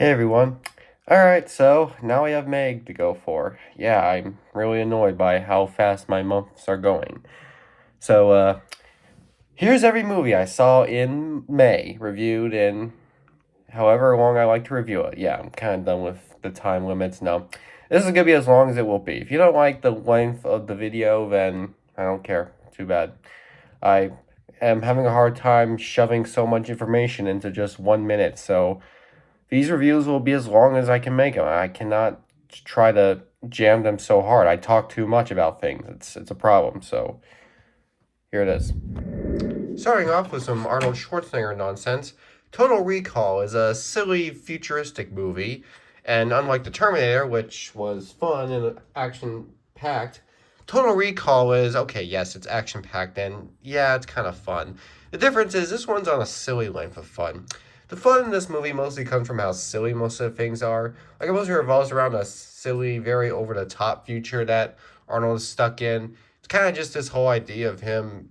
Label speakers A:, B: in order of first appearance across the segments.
A: Hey everyone. Alright, so now we have Meg to go for. Yeah, I'm really annoyed by how fast my months are going. So, here's every movie I saw in May, reviewed in however long I like to review it. Yeah, I'm kind of done with the time limits now. This is gonna be as long as it will be. If you don't like the length of the video, then I don't care. Too bad. I am having a hard time shoving so much information into just 1 minute, so these reviews will be as long as I can make them. I cannot try to jam them so hard. I talk too much about things. It's a problem. So here it is. Starting off with some Arnold Schwarzenegger nonsense. Total Recall is a silly futuristic movie, and unlike the Terminator, which was fun and action packed, Total Recall is okay. Yes, it's action packed, and yeah, it's kind of fun. The difference is this one's on a silly length of fun. The fun in this movie mostly comes from how silly most of the things are. Like, it mostly revolves around a silly, very over the top future that Arnold is stuck in. It's kind of just this whole idea of him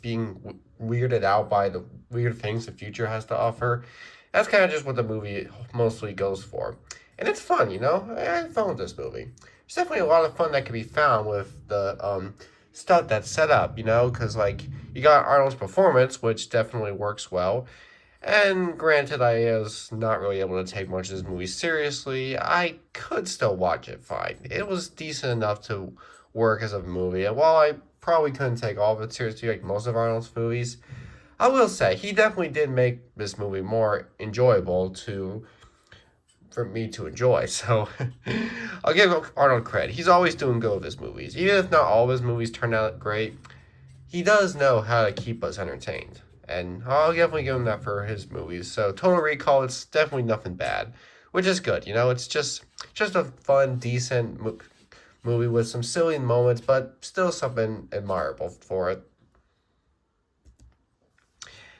A: being weirded out by the weird things the future has to offer. That's kind of just what the movie mostly goes for. And it's fun, you know? I had fun with this movie. There's definitely a lot of fun that can be found with the stuff that's set up, you know? Because, like, you got Arnold's performance, which definitely works well. And granted, I was not really able to take much of this movie seriously. I could still watch it fine. It was decent enough to work as a movie. And while I probably couldn't take all of it seriously like most of Arnold's movies, I will say he definitely did make this movie more enjoyable to for me to enjoy. So I'll give Arnold credit. He's always doing good with his movies. Even if not all of his movies turn out great, he does know how to keep us entertained. And I'll definitely give him that for his movies. So Total Recall, it's definitely nothing bad, which is good. You know, it's just a fun, decent movie with some silly moments, but still something admirable for it.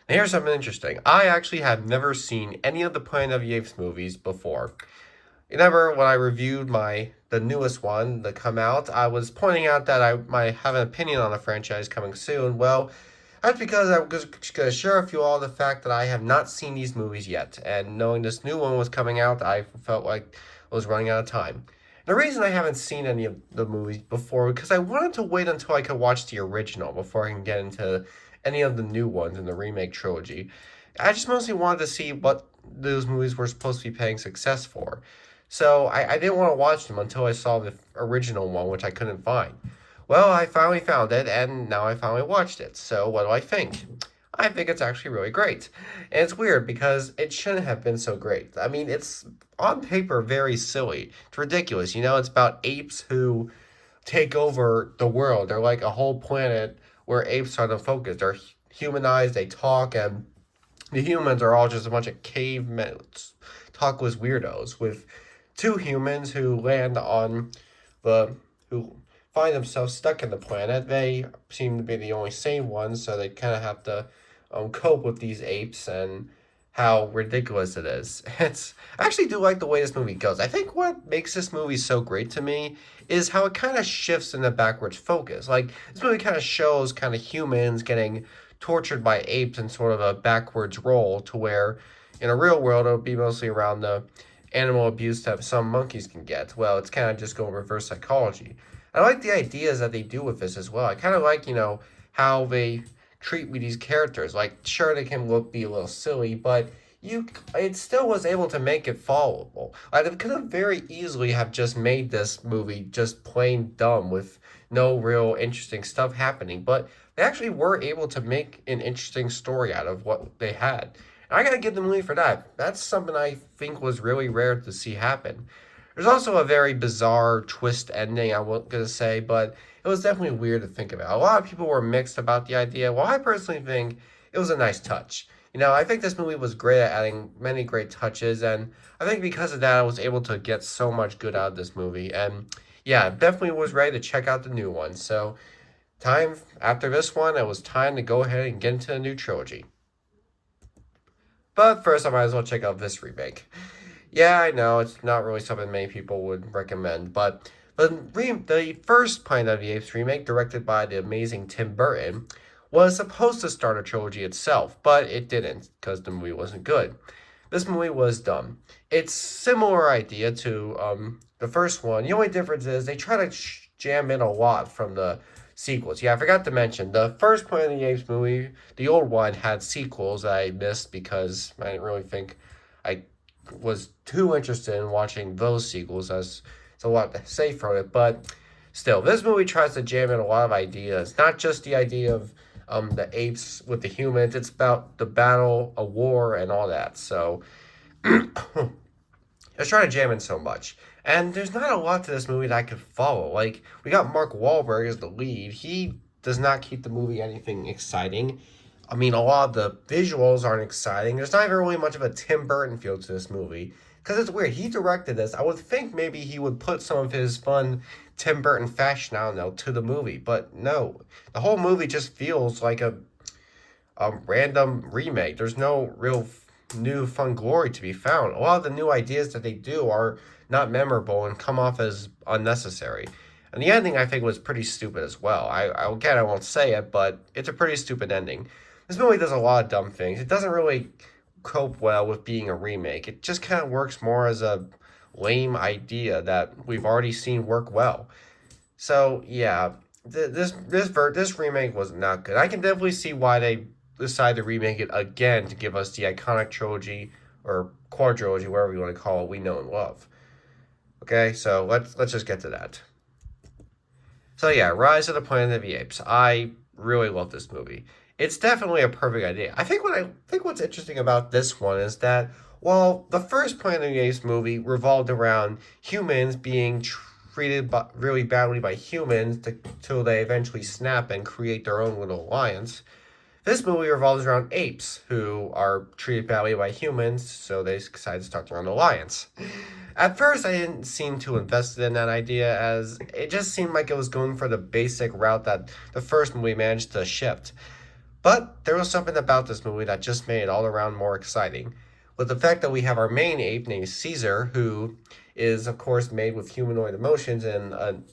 A: Now here's something interesting. I actually have never seen any of the Planet of the Apes movies before. Remember when I reviewed the newest one that come out, I was pointing out that I might have an opinion on a franchise coming soon. Well, that's because I was going to share with you all the fact that I have not seen these movies yet, and knowing this new one was coming out, I felt like I was running out of time. The reason I haven't seen any of the movies before because I wanted to wait until I could watch the original before I can get into any of the new ones in the remake trilogy. I just mostly wanted to see what those movies were supposed to be paying success for. So I didn't want to watch them until I saw the original one, which I couldn't find. Well, I finally found it, and now I finally watched it. So what do I think? I think it's actually really great. And it's weird because it shouldn't have been so great. I mean, it's on paper very silly. It's ridiculous. You know, it's about apes who take over the world. They're like a whole planet where apes are the focus. They're humanized, they talk, and the humans are all just a bunch of cavemen, talkless weirdos with two humans who land on who find themselves stuck in the planet. They seem to be the only sane ones, so they kind of have to cope with these apes and how ridiculous it is. I actually do like the way this movie goes. I think what makes this movie so great to me is how it kind of shifts in the backwards focus. Like, this movie kind of shows kind of humans getting tortured by apes in sort of a backwards role to where in a real world it would be mostly around the animal abuse that some monkeys can get. Well, it's kind of just going reverse psychology. I like the ideas that they do with this as well. I kind of like, you know, how they treat me these characters. Like, sure, they can be a little silly, but it still was able to make it followable. Like, they could have very easily have just made this movie just plain dumb with no real interesting stuff happening, but they actually were able to make an interesting story out of what they had. And I gotta give them movie for that. That's something I think was really rare to see happen. There's also a very bizarre twist ending, I wasn't gonna say, but it was definitely weird to think about. A lot of people were mixed about the idea. Well, I personally think it was a nice touch. You know, I think this movie was great at adding many great touches, and I think because of that, I was able to get so much good out of this movie. And yeah, definitely was ready to check out the new one. So, time after this one, it was time to go ahead and get into the new trilogy. But first, I might as well check out this remake. Yeah, I know it's not really something many people would recommend, but the first Planet of the Apes remake, directed by the amazing Tim Burton, was supposed to start a trilogy itself, but it didn't because the movie wasn't good. this movie was dumb. It's similar idea to the first one. The only difference is they try to jam in a lot from the sequels. Yeah, I forgot to mention the first Planet of the Apes movie, the old one, had sequels that I missed because I didn't really think I was too interested in watching those sequels, as it's a lot to say from it. But still, this movie tries to jam in a lot of ideas, not just the idea of the apes with the humans. It's about the battle, a war, and all that. So it's trying to jam in so much. And there's not a lot to this movie that I could follow. Like, we got Mark Wahlberg as the lead. He does not keep the movie anything exciting. I mean, a lot of the visuals aren't exciting. There's not even really much of a Tim Burton feel to this movie. Because it's weird. He directed this. I would think maybe he would put some of his fun Tim Burton fashion, I don't know, to the movie. But no. The whole movie just feels like a random remake. There's no real new fun glory to be found. A lot of the new ideas that they do are not memorable and come off as unnecessary. And the ending, I think, was pretty stupid as well. Again, I won't say it, but it's a pretty stupid ending. This movie does a lot of dumb things. It doesn't really cope well with being a remake. It just kind of works more as a lame idea that we've already seen work well. So yeah, this remake was not good. I can definitely see why they decided to remake it again to give us the iconic trilogy or quadrilogy, whatever you want to call it, we know and love. Okay, so let's just get to that. So yeah, Rise of the Planet of the Apes. I really love this movie. It's definitely a perfect idea. I think what's interesting about this one is that while the first Planet of the Apes movie revolved around humans being treated really badly by humans till they eventually snap and create their own little alliance, this movie revolves around apes who are treated badly by humans, so they decide to start their own alliance. At first, I didn't seem too invested in that idea, as it just seemed like it was going for the basic route that the first movie managed to shift. But there was something about this movie that just made it all around more exciting. With the fact that we have our main ape named Caesar, who is, of course, made with humanoid emotions and an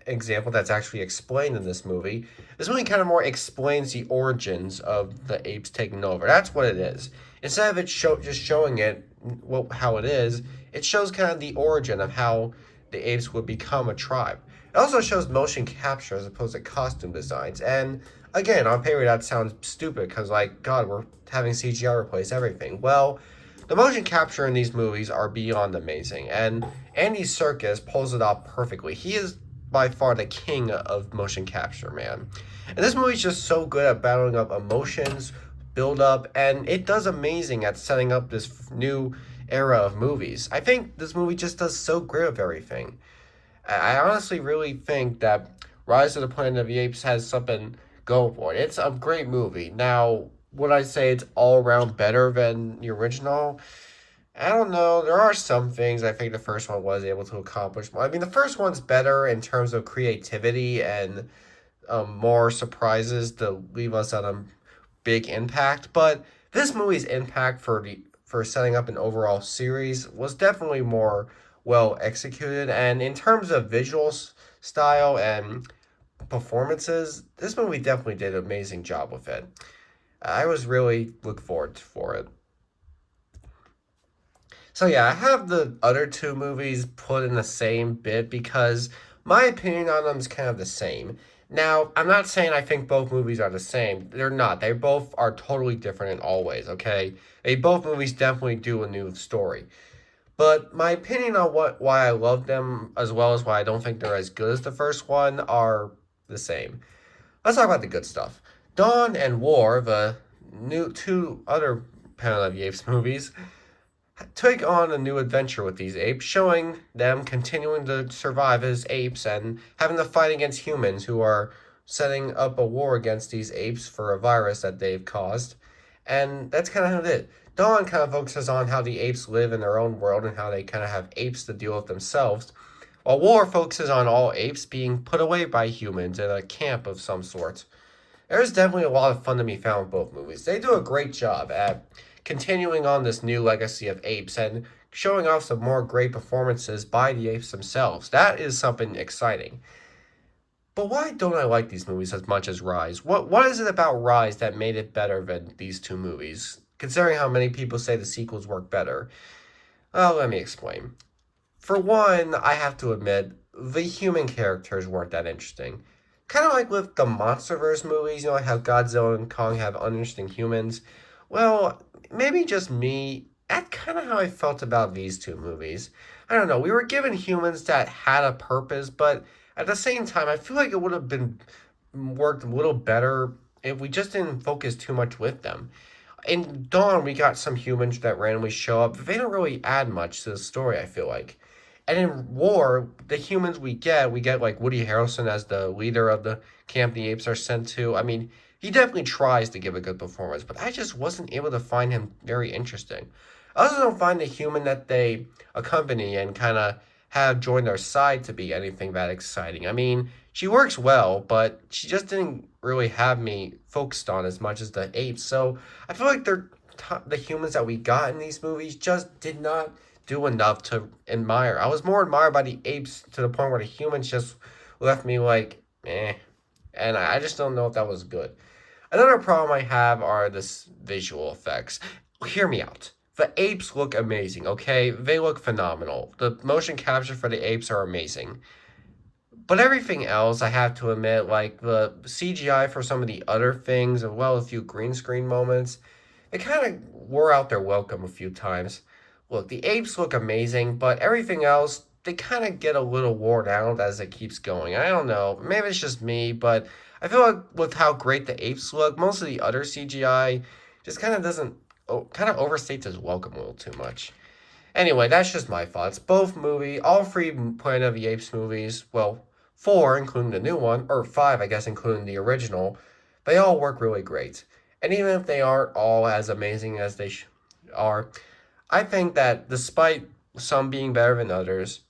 A: example that's actually explained in this movie. This movie kind of more explains the origins of the apes taking over. That's what it is. Instead of it just showing it how it is, it shows kind of the origin of how the apes would become a tribe. It also shows motion capture as opposed to costume designs. And again, on paper that sounds stupid because, like, God, we're having CGI replace everything. Well, the motion capture in these movies are beyond amazing, and Andy Serkis pulls it off perfectly. He is by far the king of motion capture, man. And this movie's just so good at battling up emotions, build up, and it does amazing at setting up this new era of movies. I think this movie just does so great of everything. I honestly really think that Rise of the Planet of the Apes has something going for it. It's a great movie. Now, would I say it's all around better than the original? I don't know. There are some things I think the first one was able to accomplish. I mean, the first one's better in terms of creativity and more surprises to leave us on a big impact. But this movie's impact for setting up an overall series was definitely more well executed. And in terms of visual style and performances, this movie definitely did an amazing job with it. I was really look forward for it. So yeah, I have the other two movies put in the same bit because my opinion on them is kind of the same. Now, I'm not saying I think both movies are the same. They're not. They both are totally different in all ways, okay? Both movies definitely do a new story. But my opinion on why I love them as well as why I don't think they're as good as the first one are the same. Let's talk about the good stuff. Dawn and War, the new two other Planet of the Apes movies, take on a new adventure with these apes, showing them continuing to survive as apes and having to fight against humans who are setting up a war against these apes for a virus that they've caused. And that's kind of how it is. Dawn kind of focuses on how the apes live in their own world and how they kind of have apes to deal with themselves, while War focuses on all apes being put away by humans in a camp of some sort. There's definitely a lot of fun to be found with both movies. They do a great job at continuing on this new legacy of apes and showing off some more great performances by the apes themselves. That is something exciting. But why don't I like these movies as much as Rise? What is it about Rise that made it better than these two movies? considering how many people say the sequels work better. Well, let me explain. For one, I have to admit, the human characters weren't that interesting. Kind of like with the MonsterVerse movies, like how Godzilla and Kong have uninteresting humans. Well, maybe just me. That's kind of how I felt about these two movies. I don't know. We were given humans that had a purpose, but at the same time, I feel like it would have been worked a little better if we just didn't focus too much with them. In Dawn, we got some humans that randomly show up. They don't really add much to the story, I feel like. And in War, the humans we get like Woody Harrelson as the leader of the camp the apes are sent to. I mean, he definitely tries to give a good performance, but I just wasn't able to find him very interesting. I also don't find the human that they accompany and kind of have join their side to be anything that exciting. I mean, she works well, but she just didn't really have me focused on as much as the apes. So I feel like the humans that we got in these movies just did not do enough to admire. I was more admired by the apes to the point where the humans just left me like, eh. And I just don't know if that was good. Another problem I have are this visual effects. Hear me out. The apes look amazing, okay? They look phenomenal. The motion capture for the apes are amazing. But everything else, I have to admit, like the CGI for some of the other things, as well as a few green screen moments, they kind of wore out their welcome a few times. Look, the apes look amazing, but everything else, they kind of get a little worn out as it keeps going. I don't know, maybe it's just me, but I feel like with how great the apes look, most of the other CGI just kind of doesn't, kind of overstates its welcome a little too much. Anyway, that's just my thoughts. All three Planet of the Apes movies, well, four, including the new one, or five, I guess, including the original, they all work really great. And even if they aren't all as amazing as they are, I think that despite some being better than others,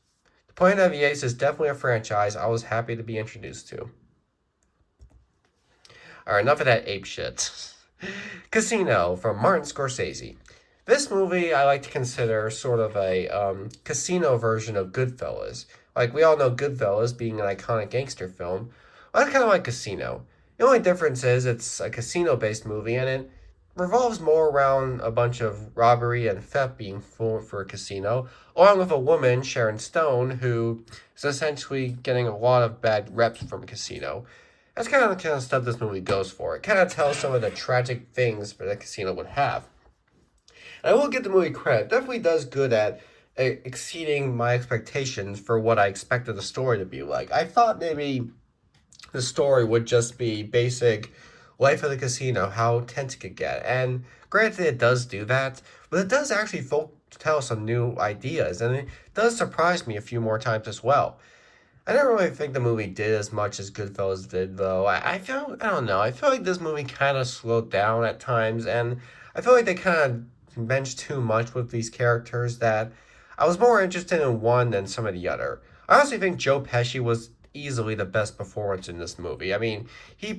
A: the Planet of the Apes is definitely a franchise I was happy to be introduced to. Alright, enough of that ape shit. Casino from Martin Scorsese. This movie I like to consider sort of a casino version of Goodfellas. Like, we all know Goodfellas being an iconic gangster film. Well, that's kind of like Casino. The only difference is it's a casino-based movie, and it revolves more around a bunch of robbery and theft being for a casino, along with a woman, Sharon Stone, who is essentially getting a lot of bad reps from a casino. That's kind of the kind of stuff this movie goes for. It kind of tells some of the tragic things that a casino would have. And I will give the movie credit. It definitely does good at exceeding my expectations for what I expected the story to be like. I thought maybe the story would just be basic life of the casino, how tense it could get. And granted, it does do that, but it does actually tell some new ideas, and it does surprise me a few more times as well. I don't really think the movie did as much as Goodfellas did, though. I don't know, I feel like this movie kind of slowed down at times, and I feel like they kind of benched too much with these characters that I was more interested in one than some of the other. I honestly think Joe Pesci was easily the best performance in this movie. I mean, he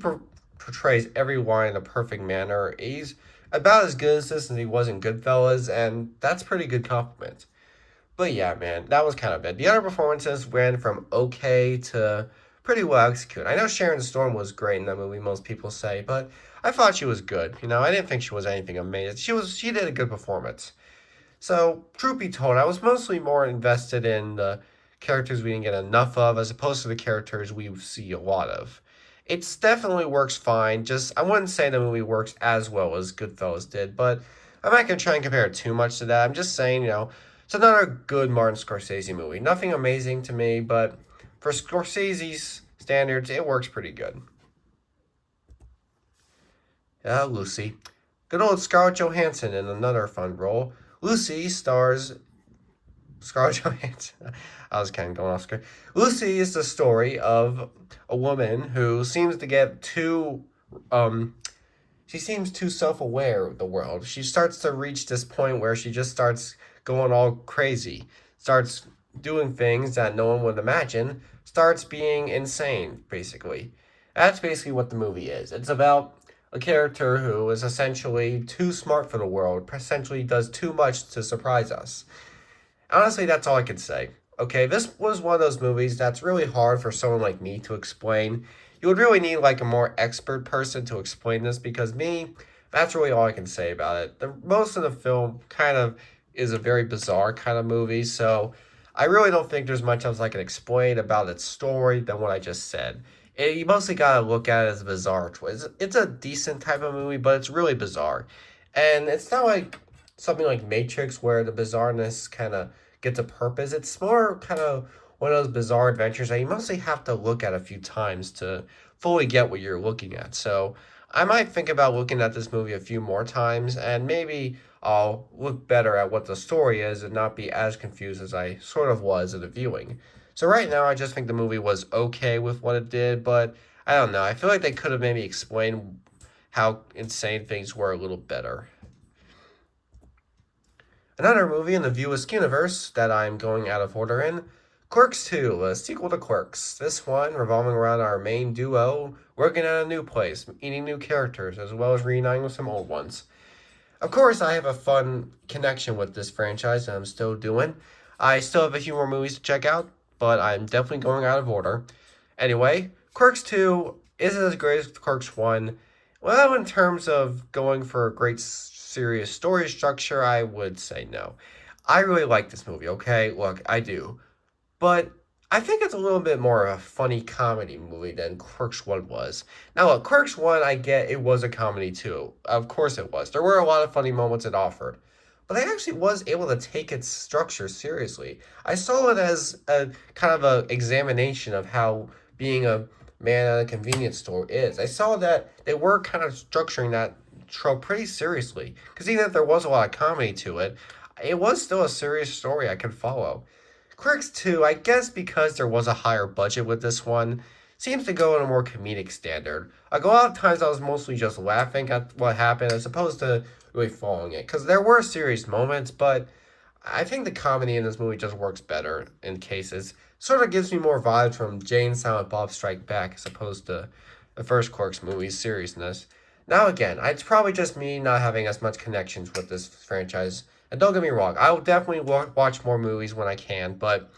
A: portrays every line in a perfect manner. He's about as good as this as he was in Goodfellas, and that's a pretty good compliment. But yeah, man, that was kind of bad. The other performances went from okay to pretty well executed. I know Sharon Stone was great in that movie, most people say, but I thought she was good. I didn't think she was anything amazing. She did a good performance. So, truth be told, I was mostly more invested in the characters we didn't get enough of as opposed to the characters we see a lot of. It's definitely works fine, just I wouldn't say the movie works as well as Goodfellas did, but I'm not going to try and compare it too much to that. I'm just saying, it's another good Martin Scorsese movie. Nothing amazing to me, but for Scorsese's standards, it works pretty good. Yeah, Lucy. Good old Scarlett Johansson in another fun role. Lucy stars Scarlett Johansson. I was kind of going off script. Lucy is the story of a woman who seems to get she seems too self-aware of the world. She starts to reach this point where she just starts going all crazy, starts doing things that no one would imagine, starts being insane, basically. That's basically what the movie is. It's about a character who is essentially too smart for the world, essentially does too much to surprise us. Honestly, that's all I could say. Okay, this was one of those movies that's really hard for someone like me to explain. You would really need like a more expert person to explain this because me, That's really all I can say about it. Most of the film kind of is a very bizarre kind of movie, so I really don't think there's much else I can explain about its story than what I just said. You mostly gotta look at it as a bizarre twist. It's a decent type of movie, but it's really bizarre. And it's not like something like Matrix where the bizarreness kind of gets a purpose. It's more kind of one of those bizarre adventures that you mostly have to look at a few times to fully get what you're looking at. So I might think about looking at this movie a few more times, and maybe I'll look better at what the story is and not be as confused as I sort of was at the viewing. So right now, I just think the movie was okay with what it did, but I don't know. I feel like they could have maybe explained how insane things were a little better. Another movie in the Viewers universe that I'm going out of order in, Clerks 2, a sequel to Clerks. This one revolving around our main duo working at a new place, meeting new characters, as well as reuniting with some old ones. Of course, I have a fun connection with this franchise and I'm still doing. I still have a few more movies to check out, but I'm definitely going out of order. Anyway, Clerks 2 isn't as great as Clerks 1. Well, in terms of going for a great serious story structure, I would say no. I really like this movie, okay? Look, I do. But I think it's a little bit more of a funny comedy movie than Clerks 1 was. Now, look, Clerks 1, I get it was a comedy too. Of course it was. There were a lot of funny moments it offered. But I actually was able to take its structure seriously. I saw it as a kind of a examination of how being a man at a convenience store is. I saw that they were kind of structuring that trope pretty seriously. Because even if there was a lot of comedy to it, it was still a serious story I could follow. Clerks 2, I guess because there was a higher budget with this one, seems to go on a more comedic standard. Like a lot of times I was mostly just laughing at what happened as opposed to really following it. Because there were serious moments, but I think the comedy in this movie just works better in cases. Sort of gives me more vibes from Jay and Silent Bob Strike Back as opposed to the first Clerks movie's seriousness. Now again, it's probably just me not having as much connections with this franchise. And don't get me wrong, I will definitely watch more movies when I can, but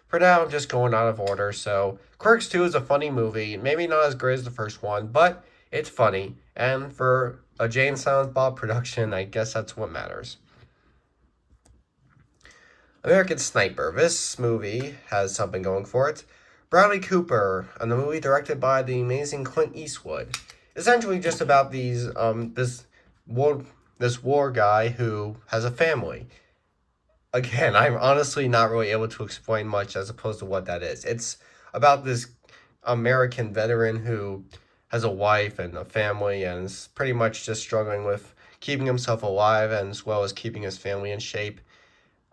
A: for now I'm just going out of order. So Clerks 2 is a funny movie, maybe not as great as the first one, but it's funny. And for a Jay and Silent Bob production, I guess that's what matters. American Sniper. This movie has something going for it. Bradley Cooper, and the movie directed by the amazing Clint Eastwood. Essentially just about this war guy who has a family. Again, I'm honestly not really able to explain much as opposed to what that is. It's about this American veteran who has a wife and a family and is pretty much just struggling with keeping himself alive and as well as keeping his family in shape.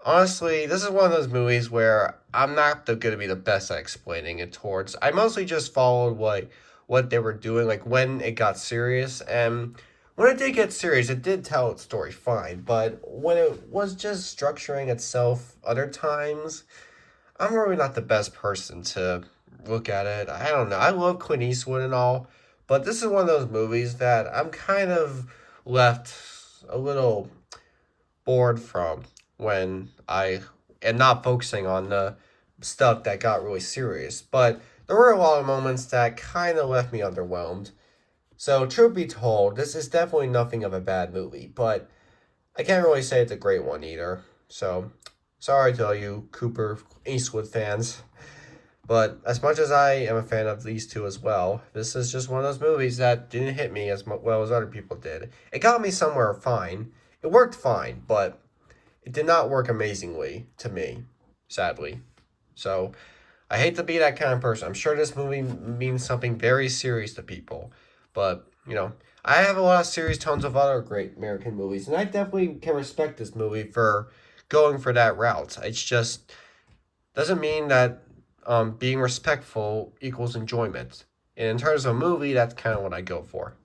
A: Honestly, this is one of those movies where I'm not going to be the best at explaining it towards. I mostly just followed what they were doing, like when it got serious, and when it did get serious, it did tell its story fine. But when it was just structuring itself other times, I'm really not the best person to look at it. I don't know. I love Clint Eastwood and all, but this is one of those movies that I'm kind of left a little bored from when I am not focusing on the stuff that got really serious. But there were a lot of moments that kind of left me underwhelmed. So, truth be told, this is definitely nothing of a bad movie, but I can't really say it's a great one either. So, sorry to all you Cooper Eastwood fans. But as much as I am a fan of these two as well, this is just one of those movies that didn't hit me as well as other people did. It got me somewhere fine. It worked fine, but it did not work amazingly to me, sadly. So, I hate to be that kind of person. I'm sure this movie means something very serious to people. But, I have a lot of serious tones of other great American movies, and I definitely can respect this movie for going for that route. It's just doesn't mean that being respectful equals enjoyment. And in terms of a movie, that's kind of what I go for.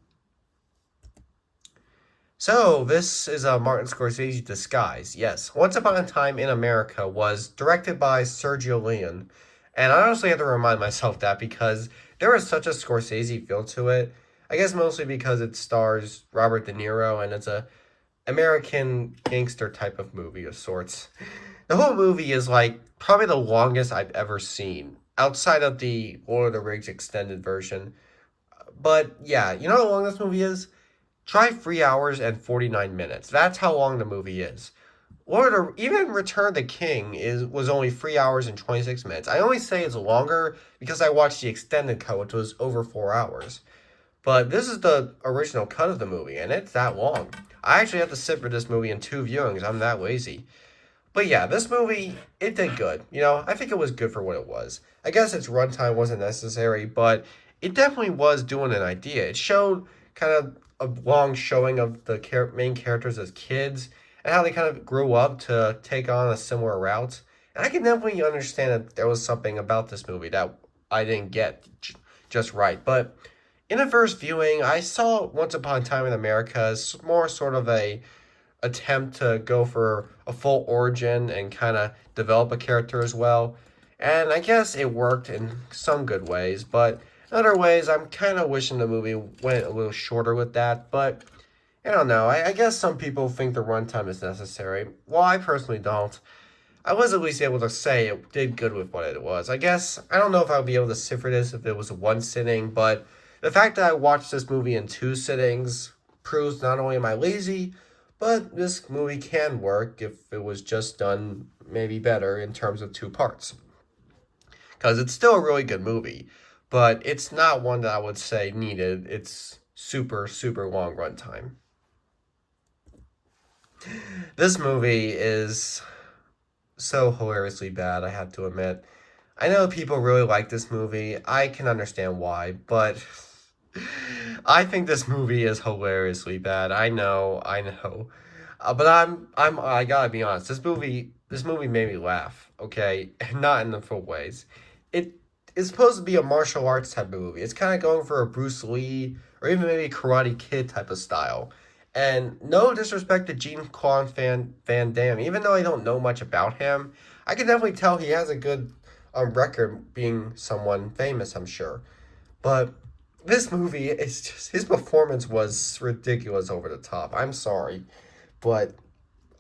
A: So, this is a Martin Scorsese disguise. Yes, Once Upon a Time in America was directed by Sergio Leone. And I honestly have to remind myself that because there is such a Scorsese feel to it. I guess mostly because it stars Robert De Niro and it's a American gangster type of movie of sorts. The whole movie is like probably the longest I've ever seen outside of the Lord of the Rings extended version. But yeah, you know how long this movie is? Try 3 hours and 49 minutes. That's how long the movie is. Even Return of the King was only 3 hours and 26 minutes. I only say it's longer because I watched the extended cut, which was over 4 hours. But this is the original cut of the movie, and it's that long. I actually have to sit for this movie in 2 viewings. I'm that lazy. But yeah, this movie, it did good. I think it was good for what it was. I guess its runtime wasn't necessary, but it definitely was doing an idea. It showed kind of a long showing of the main characters as kids and how they kind of grew up to take on a similar route. And I can definitely understand that there was something about this movie that I didn't get just right. But in the first viewing, I saw Once Upon a Time in America as more sort of a attempt to go for a full origin and kind of develop a character as well. And I guess it worked in some good ways, but in other ways, I'm kind of wishing the movie went a little shorter with that. But I don't know. I guess some people think the runtime is necessary. Well, I personally don't. I was at least able to say it did good with what it was. I guess I don't know if I would be able to sit for this if it was one sitting, but the fact that I watched this movie in 2 sittings proves not only am I lazy, but this movie can work if it was just done maybe better in terms of 2 parts. Because it's still a really good movie, but it's not one that I would say needed. It's super, super long runtime. This movie is so hilariously bad, I have to admit. I know people really like this movie. I can understand why, but I think this movie is hilariously bad. I know. But I gotta be honest. This movie made me laugh. Okay, not in the full ways. It is supposed to be a martial arts type of movie. It's kind of going for a Bruce Lee or even maybe Karate Kid type of style. And no disrespect to Jean-Claude Van Damme, even though I don't know much about him, I can definitely tell he has a good record being someone famous. I'm sure, but this movie is just his performance was ridiculous over the top. I'm sorry, but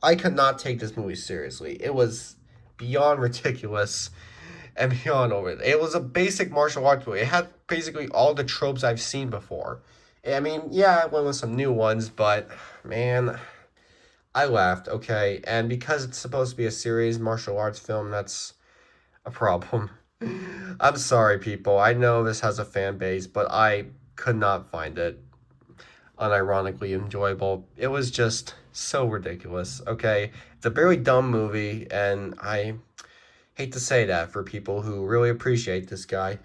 A: I could not take this movie seriously. It was beyond ridiculous and beyond over. It was a basic martial arts movie. It had basically all the tropes I've seen before. I mean, yeah, it went with some new ones, but man, I laughed, okay? And because it's supposed to be a serious martial arts film, that's a problem. I'm sorry, people. I know this has a fan base, but I could not find it unironically enjoyable. It was just so ridiculous, okay? It's a very dumb movie, and I hate to say that for people who really appreciate this guy.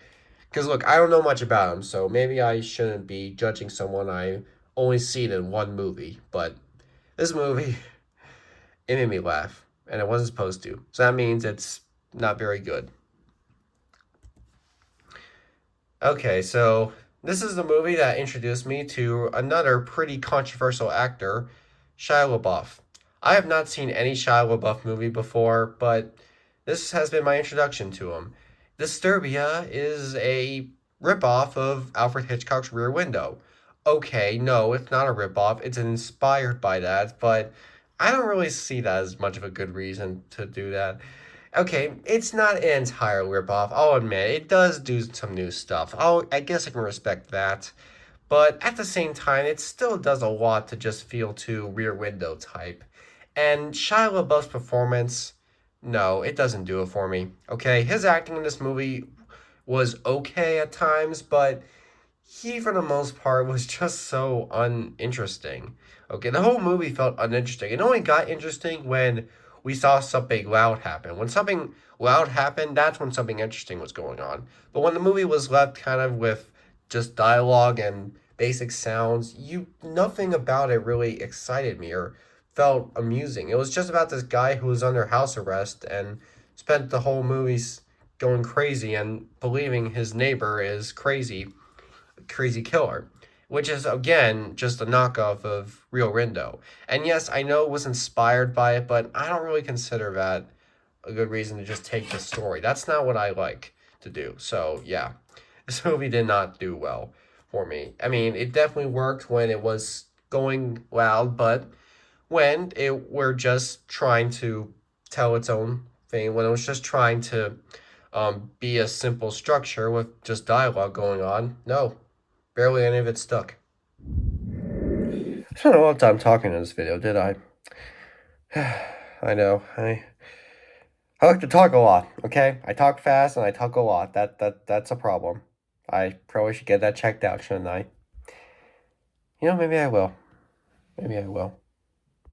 A: Because, look, I don't know much about him, so maybe I shouldn't be judging someone I only seen in one movie. But this movie, it made me laugh, and it wasn't supposed to. So that means it's not very good. Okay, so this is the movie that introduced me to another pretty controversial actor, Shia LaBeouf. I have not seen any Shia LaBeouf movie before, but this has been my introduction to him. Disturbia is a ripoff of Alfred Hitchcock's Rear Window. Okay, no, it's not a ripoff. It's inspired by that, but I don't really see that as much of a good reason to do that. Okay, it's not an entire ripoff. I'll admit it does do some new stuff. I guess I can respect that, but at the same time, it still does a lot to just feel too Rear Window type. And Shia LaBeouf's performance, no, it doesn't do it for me. Okay, his acting in this movie was okay at times, but he, for the most part, was just so uninteresting. Okay, the whole movie felt uninteresting. It only got interesting when we saw something loud happen. When something loud happened, that's when something interesting was going on. But when the movie was left kind of with just dialogue and basic sounds, nothing about it really excited me or felt amusing. It was just about this guy who was under house arrest and spent the whole movie going crazy and believing his neighbor is crazy killer, which is again just a knockoff of Real Rindo. And yes, I know it was inspired by it, but I don't really consider that a good reason to just take the story. That's not what I like to do. So yeah, this movie did not do well for me. I mean, it definitely worked when it was going loud, but when it were just trying to tell its own thing, when it was just trying to be a simple structure with just dialogue going on, no, barely any of it stuck. spent a lot of time talking in this video, did I? I know. I like to talk a lot, okay? I talk fast and I talk a lot. That's a problem. I probably should get that checked out, shouldn't I? Maybe I will. Maybe I will.